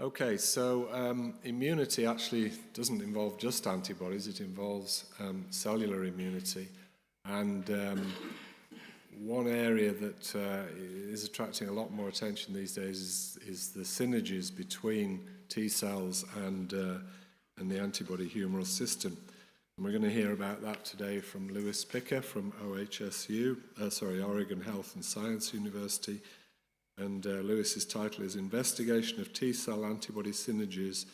Okay, so immunity actually doesn't involve just antibodies, it involves cellular immunity. And one area that is attracting a lot more attention these days is the synergies between T cells and the antibody humoral system. And we're going to hear about that today from Lewis Picker from Oregon Health and Science University. And Lewis's title is Investigation of T-cell antibody synergies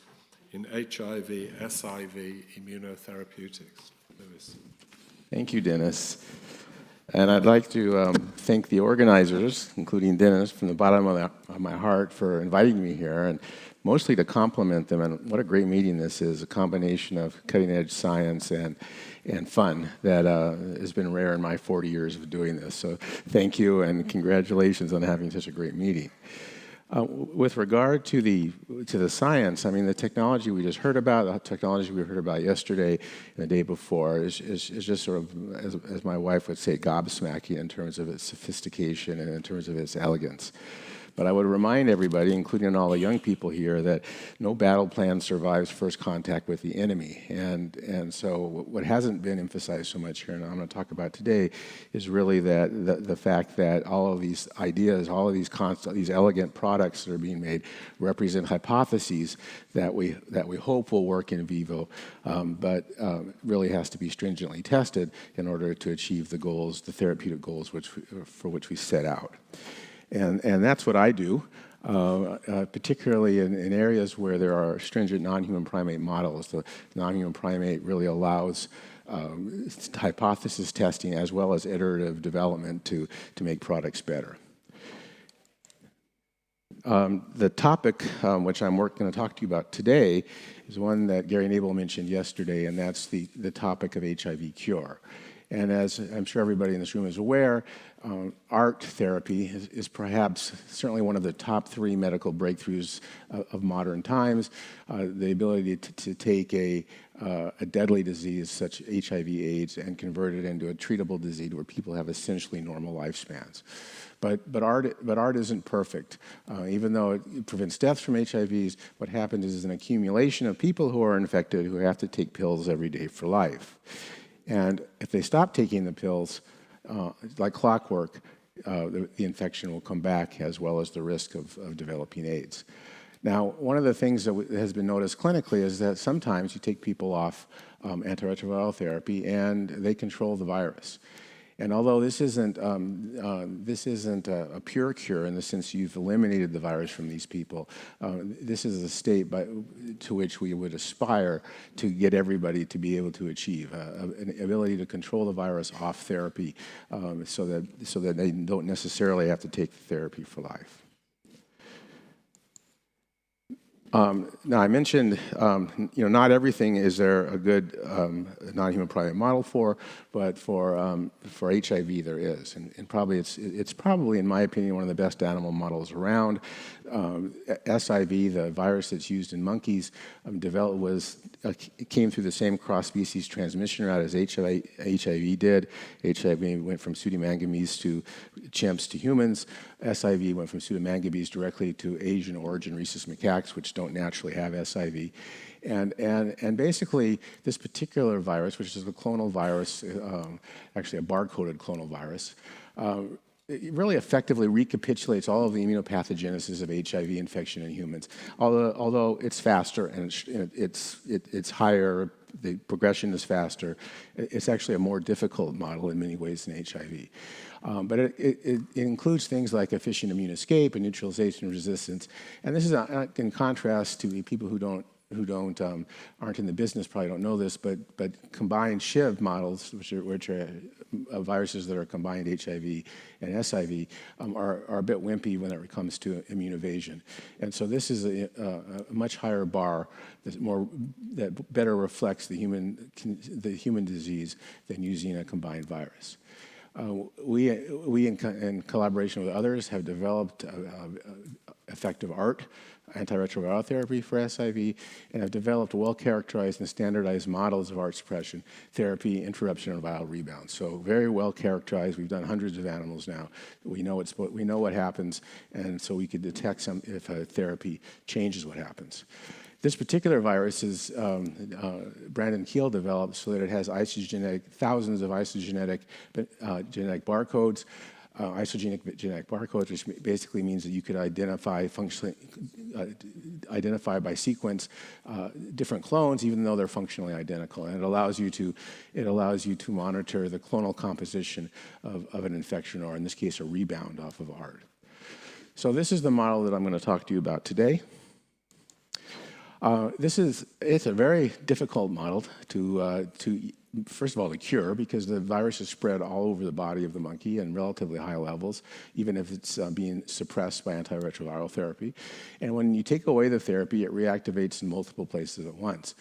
in HIV/SIV immunotherapeutics. Lewis. Thank you, Dennis. And I'd like to thank the organizers, including Dennis, from the bottom of my heart for inviting me here, and mostly to compliment them. And what a great meeting this is, a combination of cutting-edge science and fun that has been rare in my 40 years of doing this. So thank you and congratulations on having such a great meeting. With regard to the science, I mean, the technology we just heard about, the technology we heard about yesterday and the day before is just sort of, as my wife would say, gobsmacking in terms of its sophistication and in terms of its elegance. But I would remind everybody, including all the young people here, that no battle plan survives first contact with the enemy. And so what hasn't been emphasized so much here, and I'm going to talk about today, is really that the fact that all of these ideas, all of these elegant products that are being made represent hypotheses that we hope will work in vivo, but really has to be stringently tested in order to achieve the goals, the therapeutic goals for which we set out. And that's what I do, particularly in areas where there are stringent non-human primate models. The non-human primate really allows hypothesis testing as well as iterative development to make products better. The topic which I'm going to talk to you about today is one that Gary Nabel mentioned yesterday, and that's the topic of HIV cure. And as I'm sure everybody in this room is aware, ART therapy is perhaps certainly one of the top 3 medical breakthroughs of modern times. The ability to take a deadly disease such as HIV/AIDS and convert it into a treatable disease where people have essentially normal lifespans. But ART isn't perfect. Even though it prevents deaths from HIVs, what happens is an accumulation of people who are infected who have to take pills every day for life. And if they stop taking the pills, like clockwork, the infection will come back, as well as the risk of developing AIDS. Now, one of the things that has been noticed clinically is that sometimes you take people off antiretroviral therapy and they control the virus. And although this isn't a pure cure in the sense you've eliminated the virus from these people, this is a state to which we would aspire to get everybody to be able to achieve, an ability to control the virus off therapy so that they don't necessarily have to take the therapy for life. Now, I mentioned, not everything is there a good non-human primate model for, but for HIV there is, and probably it's probably, in my opinion, one of the best animal models around. SIV, the virus that's used in monkeys, came through the same cross-species transmission route as HIV did. HIV went from pseudomangabees to chimps to humans. SIV went from pseudomangabees directly to Asian origin rhesus macaques, which don't naturally have SIV. And basically, this particular virus, which is a clonal virus, actually a bar-coded clonal virus, it really effectively recapitulates all of the immunopathogenesis of HIV infection in humans. Although it's faster and it's higher, the progression is faster, it's actually a more difficult model in many ways than HIV. But it includes things like efficient immune escape and neutralization resistance. And this is in contrast to the people who aren't in the business probably don't know this, but combined SHIV models, which are viruses that are combined HIV and SIV, are a bit wimpy when it comes to immune evasion. And so this is a much higher bar that better reflects the human disease than using a combined virus. We in collaboration with others, have developed effective ART antiretroviral therapy for SIV, and have developed well-characterized and standardized models of ART suppression, therapy, interruption, and viral rebound. So very well-characterized. We've done hundreds of animals now. We know what happens, and so we could detect if a therapy changes what happens. This particular virus is Brandon Keel developed so that it has thousands of isogenic genetic barcodes. Isogenic genetic barcodes, which basically means that you could identify by sequence different clones, even though they're functionally identical. And it allows you to monitor the clonal composition of an infection, or in this case, a rebound off of ART. So this is the model that I'm going to talk to you about today. It's a very difficult model to first of all, to cure, because the virus is spread all over the body of the monkey in relatively high levels, even if it's being suppressed by antiretroviral therapy. And when you take away the therapy, it reactivates in multiple places at once.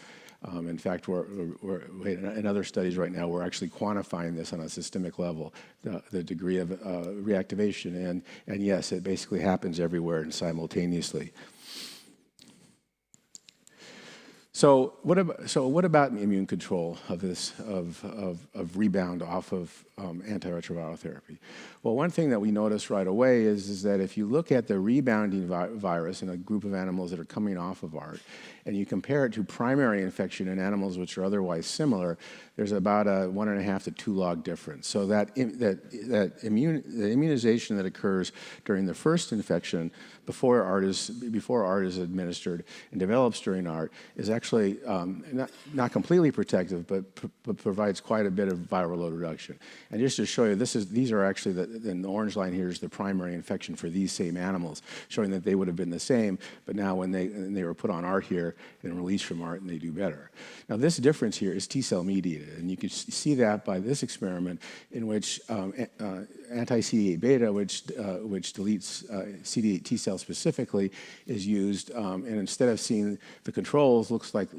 In fact, in other studies right now, we're actually quantifying this on a systemic level, the degree of reactivation. And yes, it basically happens everywhere and simultaneously. So what about immune control of this of rebound off of antiretroviral therapy? Well, one thing that we notice right away is that if you look at the rebounding virus in a group of animals that are coming off of ART, and you compare it to primary infection in animals which are otherwise similar, there's about a 1.5 to 2 log difference. So the immunization that occurs during the first infection before ART is administered and develops during ART is actually not completely protective, but provides quite a bit of viral load reduction. And just to show you, these are actually the orange line here is the primary infection for these same animals, showing that they would have been the same, but now when they were put on ART here and released from ART, and they do better. Now this difference here is T-cell mediated, and you can see that by this experiment in which anti-CD8 beta, which deletes CD8 T cells specifically, is used, and instead of seeing the controls looks like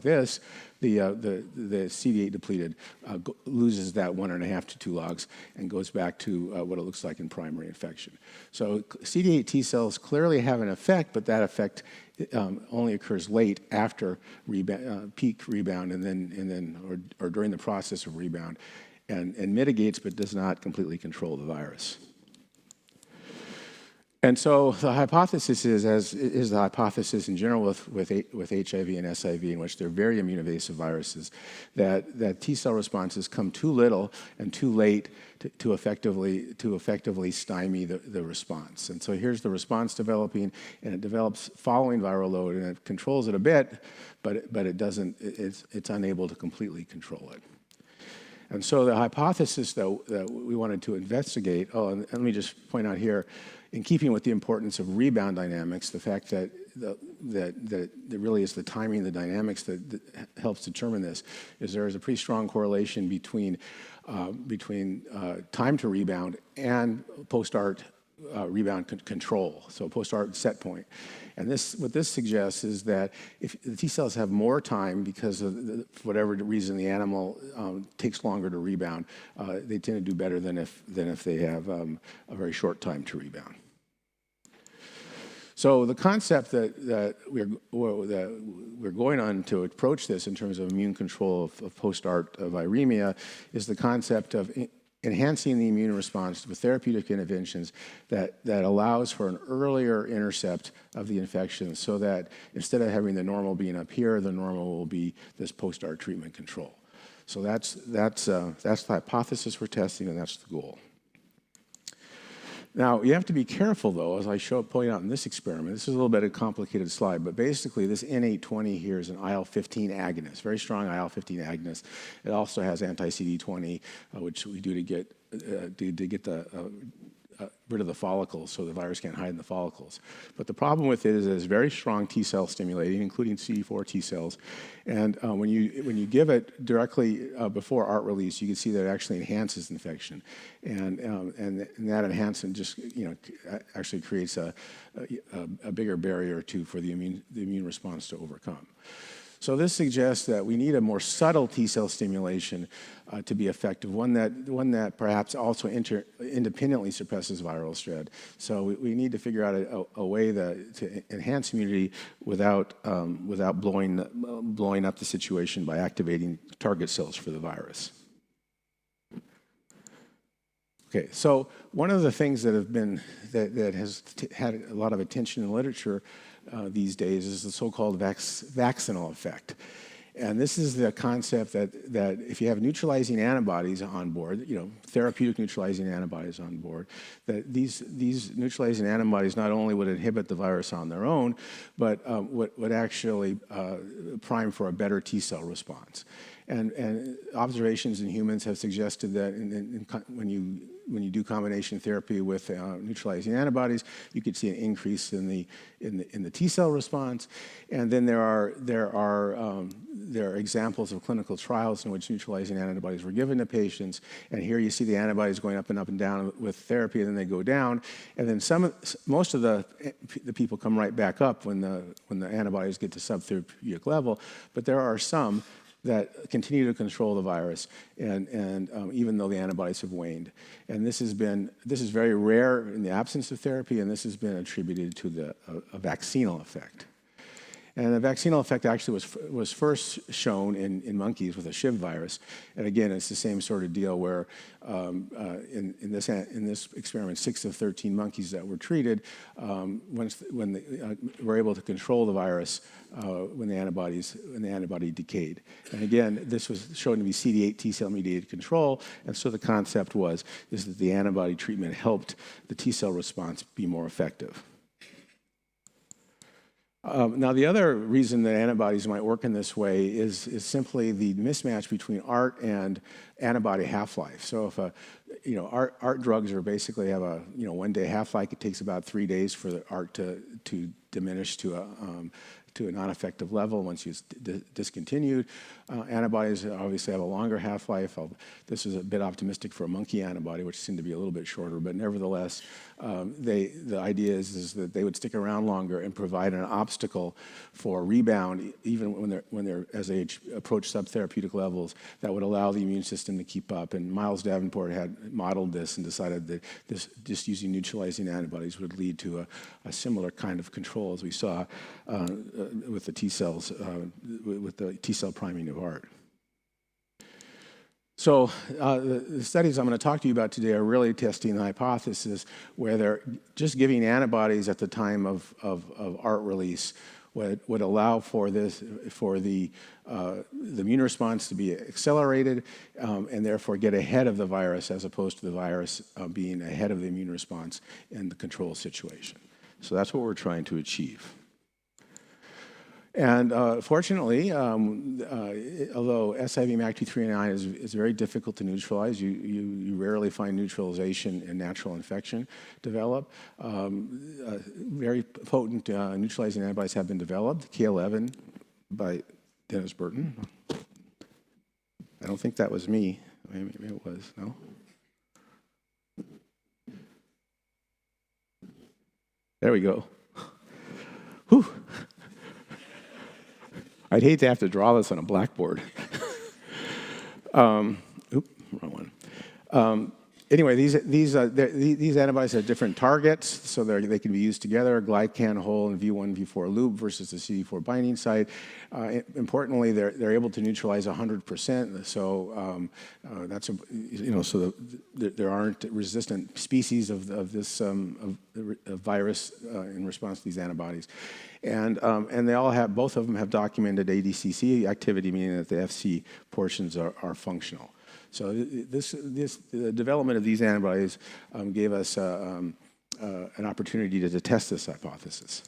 this, the CD8 depleted loses that 1.5 to 2 logs and goes back to what it looks like in primary infection. So CD8 T cells clearly have an effect, but that effect only occurs late after peak rebound, and then or during the process of rebound, and mitigates but does not completely control the virus. And so the hypothesis is the hypothesis in general with HIV and SIV, in which they're very immunoevasive viruses, that T cell responses come too little and too late to effectively stymie the response. And so here's the response developing, and it develops following viral load, and it controls it a bit, but it's unable to completely control it. And so the hypothesis that we wanted to investigate, and let me just point out here, in keeping with the importance of rebound dynamics, the fact that really is the timing of the dynamics that helps determine this, is there is a pretty strong correlation between time to rebound and post-ART rebound control, so post-ART set point. And what this suggests is that if the T cells have more time because of for whatever reason the animal takes longer to rebound, they tend to do better than if they have a very short time to rebound. So the concept that we're going on to approach this in terms of immune control of post-ART viremia is the concept of enhancing the immune response with therapeutic interventions that allows for an earlier intercept of the infection, so that instead of having the normal being up here, the normal will be this post-ART treatment control. So that's the hypothesis we're testing, and that's the goal. Now, you have to be careful, though, as I point out in this experiment. This is a little bit of a complicated slide, but basically this N820 here is an IL-15 agonist, very strong IL-15 agonist. It also has anti-CD20, which we do to get rid of the follicles, so the virus can't hide in the follicles. But the problem with it is that it's very strong T cell stimulating, including CD4 T cells. And when you give it directly before ART release, you can see that it actually enhances infection, and that enhancement just actually creates a bigger barrier for the immune response to overcome. So this suggests that we need a more subtle T cell stimulation to be effective, one that perhaps also independently suppresses viral spread. So we need to figure out a way to enhance immunity without blowing up the situation by activating target cells for the virus. Okay, so one of the things that has had a lot of attention in literature these days is the so-called vaccinal effect. And this is the concept that if you have neutralizing antibodies on board, therapeutic neutralizing antibodies on board, that these neutralizing antibodies not only would inhibit the virus on their own, but would actually prime for a better T cell response. And observations in humans have suggested that when you do combination therapy with neutralizing antibodies, you could see an increase in the T cell response. And then there are examples of clinical trials in which neutralizing antibodies were given to patients. And here you see the antibodies going up and down with therapy, and then they go down. And then most of the people come right back up when the antibodies get to subtherapeutic level. But there are some that continue to control the virus, and even though the antibodies have waned. And this is very rare in the absence of therapy, and this has been attributed to a vaccinal effect. And the vaccinal effect actually was first shown in monkeys with a Shiv virus. And again, it's the same sort of deal where in this experiment, 6 of 13 monkeys that were treated, when they were able to control the virus when the antibody decayed. And again, this was shown to be CD8 T cell mediated control. And so the concept is that the antibody treatment helped the T cell response be more effective. Now, the other reason that antibodies might work in this way is simply the mismatch between ART and antibody half-life. So if ART drugs basically have a 1-day half-life, it takes about 3 days for the ART to diminish to a non-effective level once it's discontinued. Antibodies obviously have a longer half-life. This is a bit optimistic for a monkey antibody, which seemed to be a little bit shorter, but nevertheless, the idea is that they would stick around longer and provide an obstacle for rebound, even as they approach subtherapeutic levels, that would allow the immune system to keep up. And Miles Davenport had modeled this and decided that just using neutralizing antibodies would lead to a similar kind of control as we saw with the T cells, with the T cell priming of ART. So the studies I'm going to talk to you about today are really testing the hypothesis where they're just giving antibodies at the time of ART release would allow for the immune response to be accelerated and therefore get ahead of the virus as opposed to the virus being ahead of the immune response in the control situation. So that's what we're trying to achieve. And fortunately, although SIV-MAC2389 is very difficult to neutralize, you rarely find neutralization in natural infection develop. Very potent neutralizing antibodies have been developed. K11 by Dennis Burton. I don't think that was me. Maybe it was, no? There we go. Whew. I'd hate to have to draw this on a blackboard. Wrong one. Anyway, these antibodies have different targets, so they can be used together. Glycan hole and V1, V4 loop versus the CD4 binding site. Importantly, they're able to neutralize 100%. So that's so there aren't resistant species of this virus in response to these antibodies. And both of them have documented ADCC activity, meaning that the FC portions are functional. So the development of these antibodies gave us an opportunity to test this hypothesis.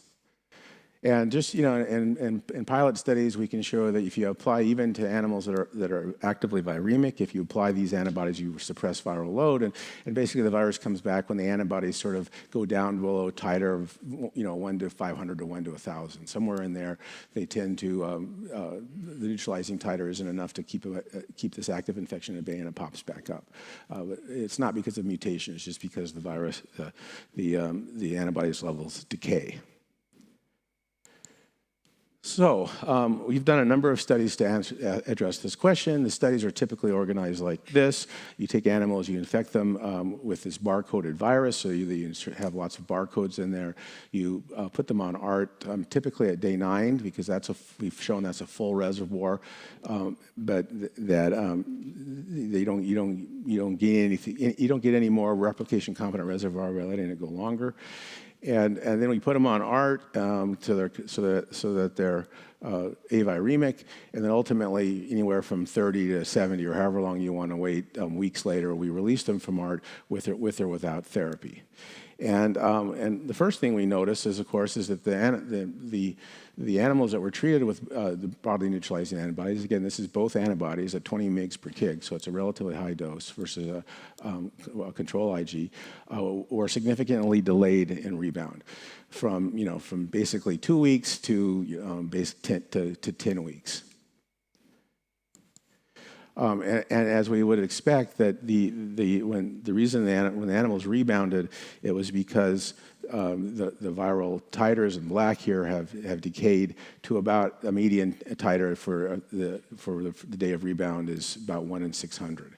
And just, in pilot studies, we can show that if you apply even to animals that are actively viremic, if you apply these antibodies, you suppress viral load. And basically, the virus comes back when the antibodies sort of go down below a titer of, 1 to 500 to 1 to 1,000. Somewhere in there, they tend to, the neutralizing titer isn't enough to keep this active infection at bay, and it pops back up. But it's not because of mutation. It's just because the virus, the antibodies levels decay. So we've done a number of studies to address this question. The studies are typically organized like this. You take animals, you infect them with this barcoded virus, so you have lots of barcodes in there. You put them on ART, typically at day 9, because we've shown that's a full reservoir, but that you don't gain anything. You don't get any more replication competent reservoir by letting it go longer. And then we put them on ART so that they're aviremic, and then ultimately anywhere from 30 to 70 or however long you want to wait, weeks later, we release them from ART with or without therapy. And the first thing we notice is, of course, is that the animals that were treated with the broadly neutralizing antibodies, again, this is both antibodies at 20 mg per kg, so it's a relatively high dose versus a control IG, were significantly delayed in rebound from basically 2 weeks to 10 weeks. And as we would expect, that when the animals rebounded, it was because the viral titers in black here have decayed to about a median titer for the day of rebound is about 1 in 600.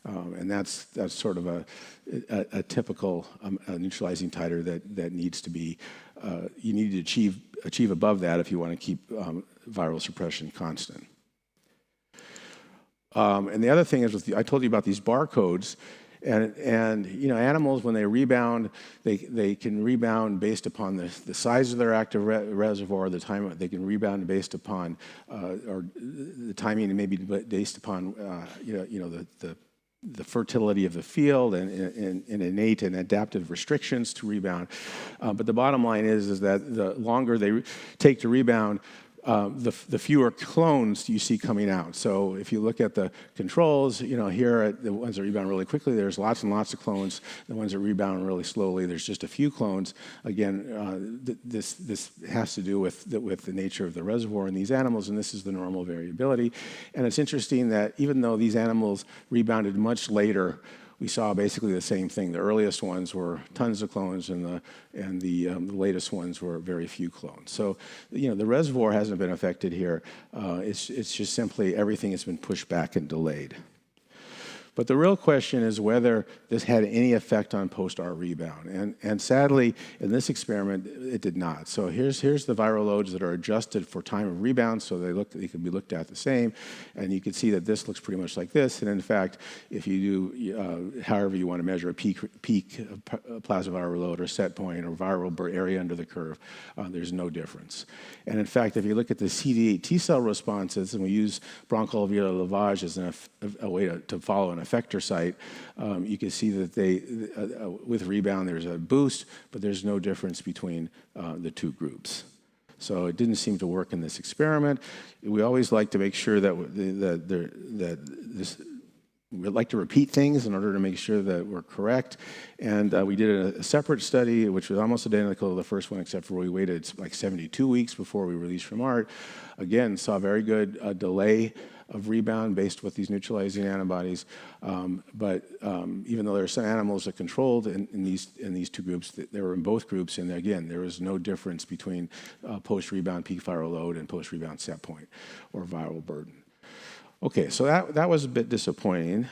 And that's sort of a typical neutralizing titer that needs to be, you need to achieve above that if you want to keep viral suppression constant. And the other thing is, I told you about these barcodes, and animals, when they rebound, they can rebound based upon the size of their active reservoir, the time they can rebound based upon, or the timing, and maybe based upon the fertility of the field and innate and adaptive restrictions to rebound. But the bottom line is that the longer they take to rebound, the fewer clones you see coming out. So if you look at the controls, here at the ones that rebound really quickly, there's lots and lots of clones. The ones that rebound really slowly, there's just a few clones. Again, this has to do with the nature of the reservoir in these animals, and this is the normal variability. And it's interesting that even though these animals rebounded much later, we saw basically the same thing. The earliest ones were tons of clones, and the latest ones were very few clones. So, the reservoir hasn't been affected here. It's just simply everything has been pushed back and delayed. But the real question is whether this had any effect on post-ART rebound. And sadly, in this experiment, it did not. So here's the viral loads that are adjusted for time of rebound, so they can be looked at the same. And you can see that this looks pretty much like this. And in fact, if you do, however you want to measure a peak plasma viral load or set point or viral area under the curve, there's no difference. And in fact, if you look at the CD8 T cell responses, and we use bronchoalveolar lavage as a way to follow an effector site, you can see that with rebound there's a boost, but there's no difference between the two groups. So it didn't seem to work in this experiment. We always like to make sure we'd like to repeat things in order to make sure that we're correct. And we did a separate study, which was almost identical to the first one, except for we waited like 72 weeks before we released from ART. Again, saw very good delay of rebound based with these neutralizing antibodies. But even though there are some animals that controlled in these two groups, they were in both groups, and again, there was no difference between post-rebound peak viral load and post-rebound set point or viral burden. Okay, so that was a bit disappointing,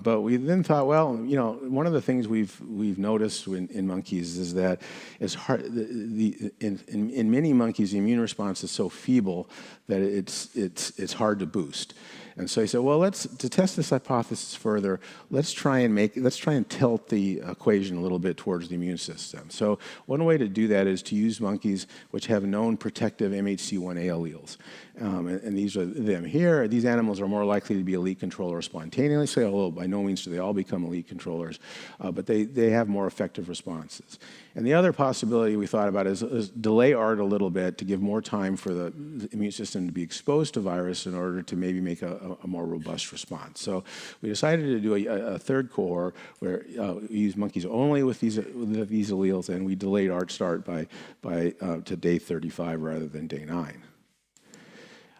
but we then thought, well, one of the things we've noticed in monkeys is that it's hard. In many monkeys, the immune response is so feeble that it's hard to boost. And so he said, well, to test this hypothesis further, let's try and tilt the equation a little bit towards the immune system. So one way to do that is to use monkeys which have known protective MHC1A alleles. And these are them here. These animals are more likely to be elite controllers spontaneously, although by no means do they all become elite controllers, but they have more effective responses. And the other possibility we thought about is delay ART a little bit to give more time for the immune system to be exposed to virus in order to maybe make a more robust response. So we decided to do a third cohort where we use monkeys only with these alleles, and we delayed ART start to day 35 rather than day 9.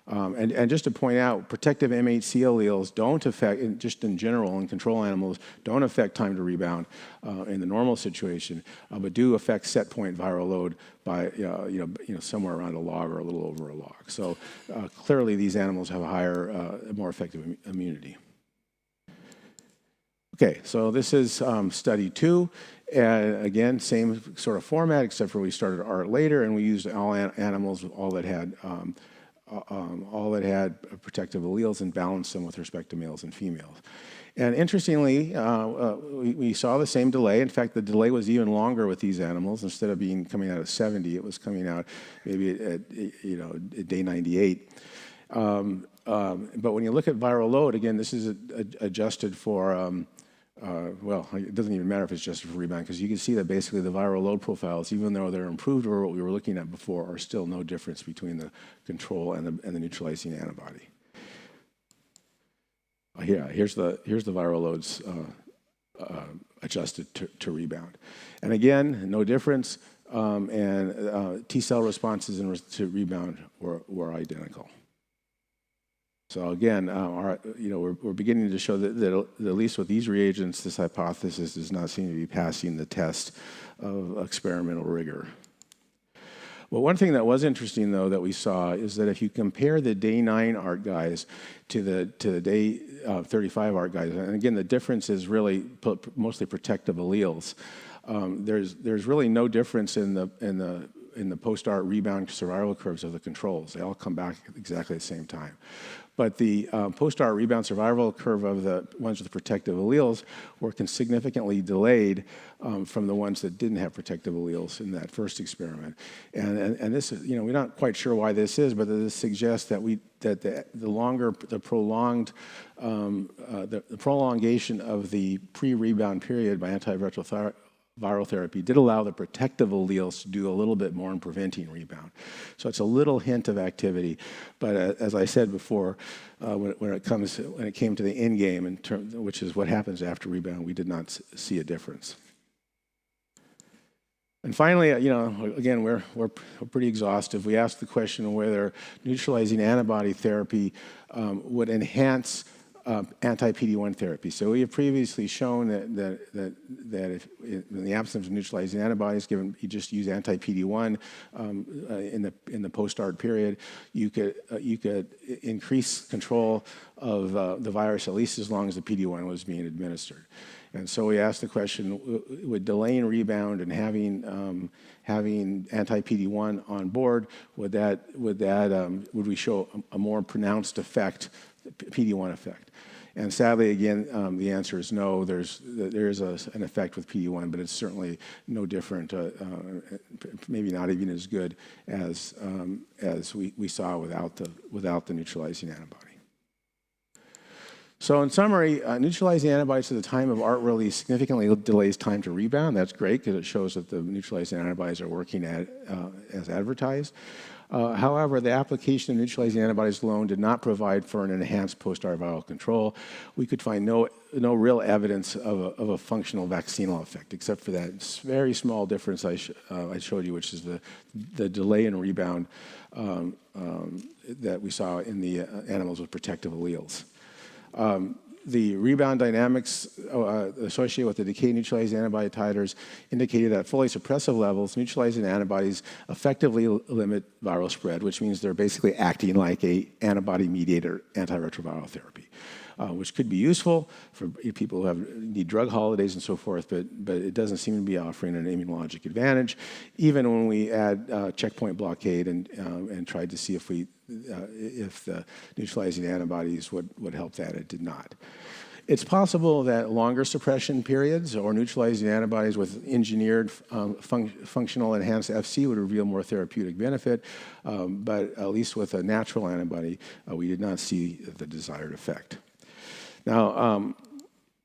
And just to point out, protective MHC alleles don't affect, just in general, in control animals, don't affect time to rebound in the normal situation, but do affect set point viral load by somewhere around a log or a little over a log. So clearly, these animals have a higher, more effective immunity. Okay, so this is study 2. And again, same sort of format, except for we started ART later, and we used all animals, all that had protective alleles, and balanced them with respect to males and females. And interestingly, we saw the same delay. In fact, the delay was even longer with these animals. Instead of coming out at 70, it was coming out maybe at day 98. But when you look at viral load, again, this is adjusted for. Well, it doesn't even matter if it's just for rebound, because you can see that basically the viral load profiles, even though they're improved over what we were looking at before, are still no difference between the control and the neutralizing antibody. Here's the viral loads adjusted to rebound. And again, no difference, and T cell responses to rebound were identical. So again, we're beginning to show that at least with these reagents, this hypothesis does not seem to be passing the test of experimental rigor. Well, one thing that was interesting, though, that we saw is that if you compare the day 9 ART guys to the day 35 ART guys, and again, the difference is really mostly protective alleles. There's really no difference in the post-ART rebound survival curves of the controls. They all come back exactly at the same time. But the post-ART rebound survival curve of the ones with protective alleles were significantly delayed from the ones that didn't have protective alleles in that first experiment. And this is, we're not quite sure why this is, but this suggests that the prolongation of the pre-rebound period by antiretroviral therapy did allow the protective alleles to do a little bit more in preventing rebound. So it's a little hint of activity. But as I said before, when it came to the end game, which is what happens after rebound, we did not see a difference. And finally, again, we're pretty exhaustive. We asked the question whether neutralizing antibody therapy would enhance anti-PD-1 therapy. So we have previously shown that if in the absence of neutralizing antibodies, you just use anti-PD-1 in the post-ART period, you could increase control of the virus at least as long as the PD-1 was being administered. And so we asked the question: would delaying rebound and having anti-PD-1 on board would we show a more pronounced effect, PD-1 effect? And sadly, again, the answer is no. There is an effect with PD-1, but it's certainly no different, maybe not even as good as we saw without the neutralizing antibody. So in summary, neutralizing antibodies at the time of ART release significantly delays time to rebound. That's great because it shows that the neutralizing antibodies are working as advertised. However, the application of neutralizing antibodies alone did not provide for an enhanced post-ART viral control. We could find no real evidence of a functional vaccinal effect, except for that very small difference I showed you, which is the delay in rebound that we saw in the animals with protective alleles. The rebound dynamics associated with the decay neutralizing antibody titers indicated at fully suppressive levels, neutralizing antibodies effectively limit viral spread, which means they're basically acting like an antibody-mediated antiretroviral therapy, which could be useful for people who need drug holidays and so forth, but it doesn't seem to be offering an immunologic advantage, even when we add checkpoint blockade and tried to see if the neutralizing antibodies would help that. It did not. It's possible that longer suppression periods or neutralizing antibodies with engineered functional enhanced FC would reveal more therapeutic benefit, but at least with a natural antibody, we did not see the desired effect. Now,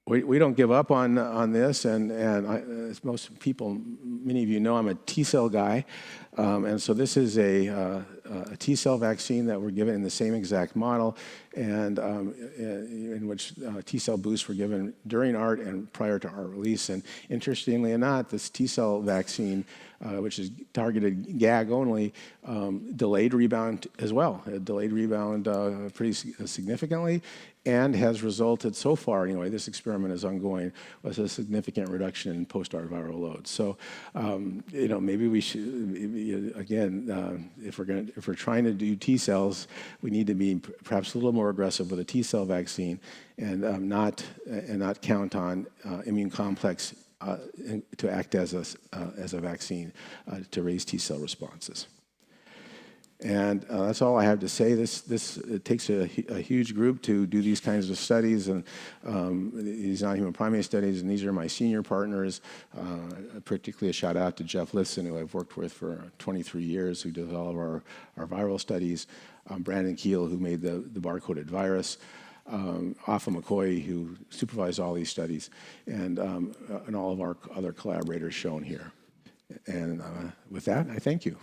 we don't give up on this, and as most people, many of you know, I'm a T cell guy, and so this is a a T-cell vaccine that were given in the same exact model, and in which T-cell boosts were given during ART and prior to ART release. And interestingly enough, this T-cell vaccine, which is targeted GAG only, delayed rebound as well. It delayed rebound pretty significantly, and has resulted so far, anyway, this experiment is ongoing, was a significant reduction in post-ART viral load. So, maybe we should, again, if we're trying to do T cells, we need to be perhaps a little more aggressive with a T cell vaccine, and not count on immune complex to act as a vaccine to raise T cell responses. And that's all I have to say. It takes a huge group to do these kinds of studies, and these non-human primate studies, and these are my senior partners. Particularly a shout out to Jeff Lisson, who I've worked with for 23 years, who does all of our viral studies. Brandon Keel, who made the barcoded virus. Afa McCoy, who supervised all these studies, and all of our other collaborators shown here. And with that, I thank you.